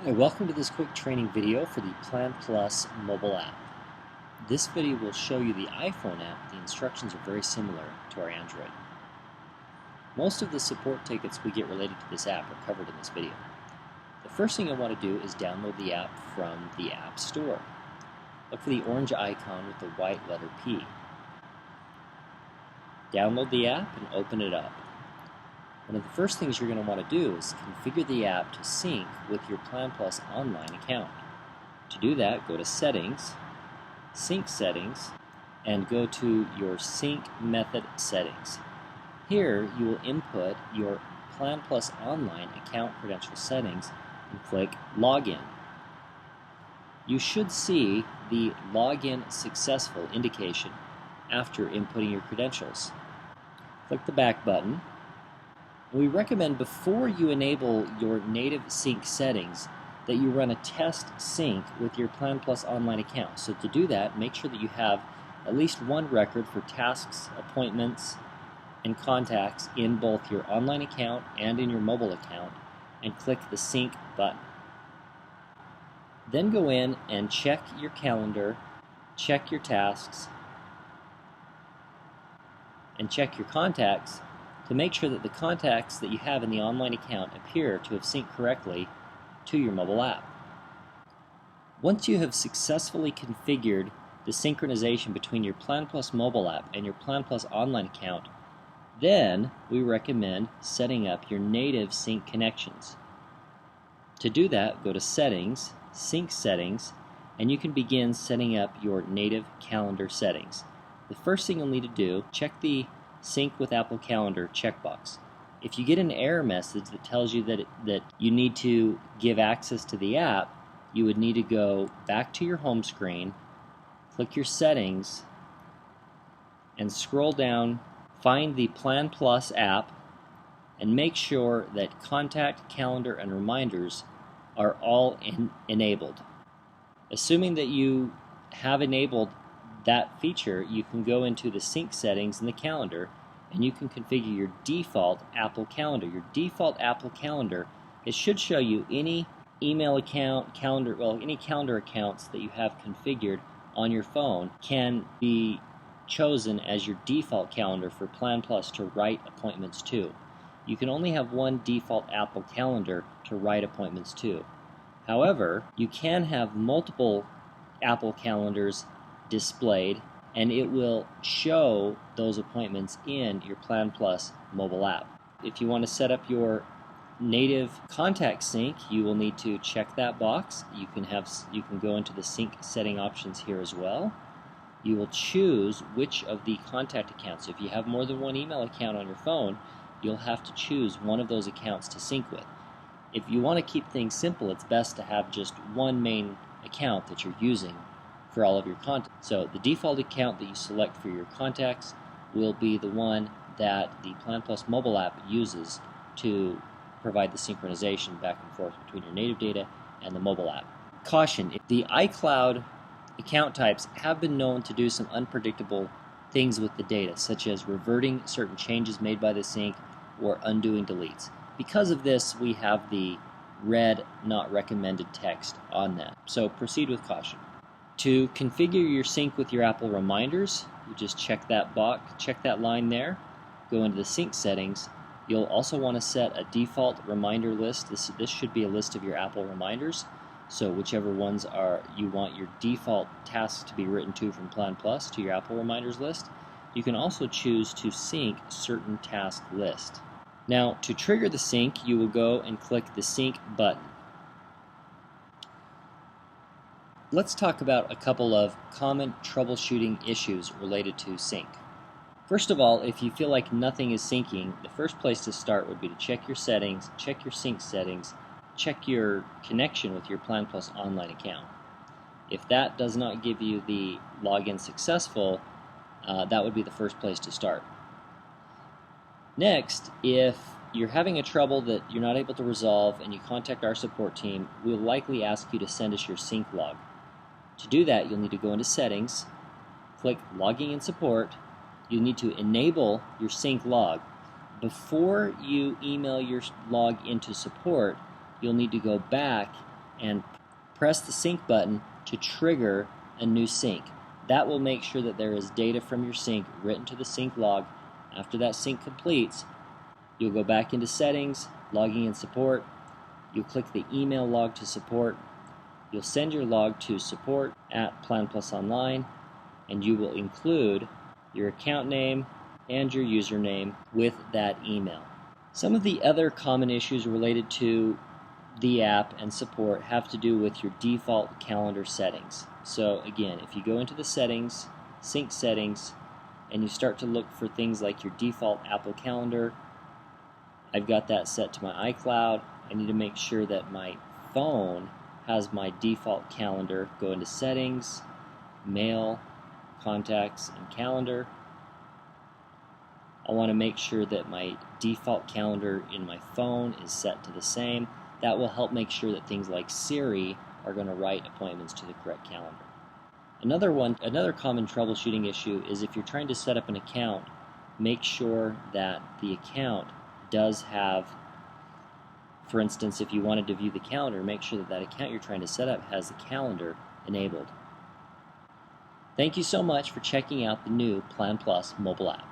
Hi, welcome to this quick training video for the PlanPlus mobile app. This video will show you the iPhone app. The instructions are very similar to our Android. Most of the support tickets we get related to this app are covered in this video. The first thing I want to do is download the app from the App Store. Look for the orange icon with the white letter P. Download the app and open it up. One of the first things you're going to want to do is configure the app to sync with your PlanPlus Online account. To do that, go to Settings, Sync Settings, and go to your Sync Method Settings. Here, you will input your PlanPlus Online account credential settings and click Login. You should see the Login Successful indication after inputting your credentials. Click the back button. We recommend before you enable your native sync settings that you run a test sync with your PlanPlus Online account. So to do that, make sure that you have at least one record for tasks, appointments, and contacts in both your online account and in your mobile account, and click the sync button. Then go in and check your calendar, check your tasks, and check your contacts to make sure that the contacts that you have in the online account appear to have synced correctly to your mobile app. Once you have successfully configured the synchronization between your PlanPlus mobile app and your PlanPlus online account, then we recommend setting up your native sync connections. To do that, go to Settings, Sync Settings, and you can begin setting up your native calendar settings. The first thing you'll need to do, check the Sync with Apple Calendar checkbox. If you get an error message that tells you that you need to give access to the app, you would need to go back to your home screen, click your settings, and scroll down, find the PlanPlus app, and make sure that Contact, Calendar, and Reminders are all enabled. Assuming that you have enabled that feature, you can go into the sync settings in the calendar and you can configure your default Apple Calendar. Your default Apple Calendar, it should show you any email account, any calendar accounts that you have configured on your phone can be chosen as your default calendar for PlanPlus to write appointments to. You can only have one default Apple Calendar to write appointments to. However, you can have multiple Apple Calendars displayed, and it will show those appointments in your PlanPlus mobile app. If you want to set up your native contact sync, you will need to check that box. You can go into the sync setting options here as well. You will choose which of the contact accounts. If you have more than one email account on your phone, you'll have to choose one of those accounts to sync with. If you want to keep things simple, it's best to have just one main account that you're using for all of your content. So the default account that you select for your contacts will be the one that the PlanPlus mobile app uses to provide the synchronization back and forth between your native data and the mobile app. Caution, if the iCloud account types have been known to do some unpredictable things with the data, such as reverting certain changes made by the sync or undoing deletes. Because of this, we have the red not recommended text on that. So proceed with caution. To configure your sync with your Apple Reminders, you just check that box, check that line there, go into the sync settings. You'll also want to set a default reminder list. This should be a list of your Apple Reminders, so whichever ones you want your default tasks to be written to from PlanPlus to your Apple Reminders list. You can also choose to sync certain task list. Now, to trigger the sync, you will go and click the sync button. Let's talk about a couple of common troubleshooting issues related to sync. First of all, if you feel like nothing is syncing, the first place to start would be to check your settings, check your sync settings, check your connection with your PlanPlus Online account. If that does not give you the login successful, that would be the first place to start. Next, if you're having a trouble that you're not able to resolve and you contact our support team, we'll likely ask you to send us your sync log. To do that, you'll need to go into Settings, click Logging in Support. You'll need to enable your sync log. Before you email your log into support, you'll need to go back and press the sync button to trigger a new sync. That will make sure that there is data from your sync written to the sync log. After that sync completes, you'll go back into settings, logging in support. You'll click the email log to support. You'll send your log to support@PlanPlus Online, and you will include your account name and your username with that email. Some of the other common issues related to the app and support have to do with your default calendar settings. So again, if you go into the settings, sync settings, and you start to look for things like your default Apple Calendar, I've got that set to my iCloud. I need to make sure that my phone has my default calendar. Go into settings, mail, contacts, and calendar. I want to make sure that my default calendar in my phone is set to the same. That will help make sure that things like Siri are going to write appointments to the correct calendar. Another common troubleshooting issue is if you're trying to set up an account, make sure that the account does have, for instance, if you wanted to view the calendar, make sure that that account you're trying to set up has the calendar enabled. Thank you so much for checking out the new PlanPlus mobile app.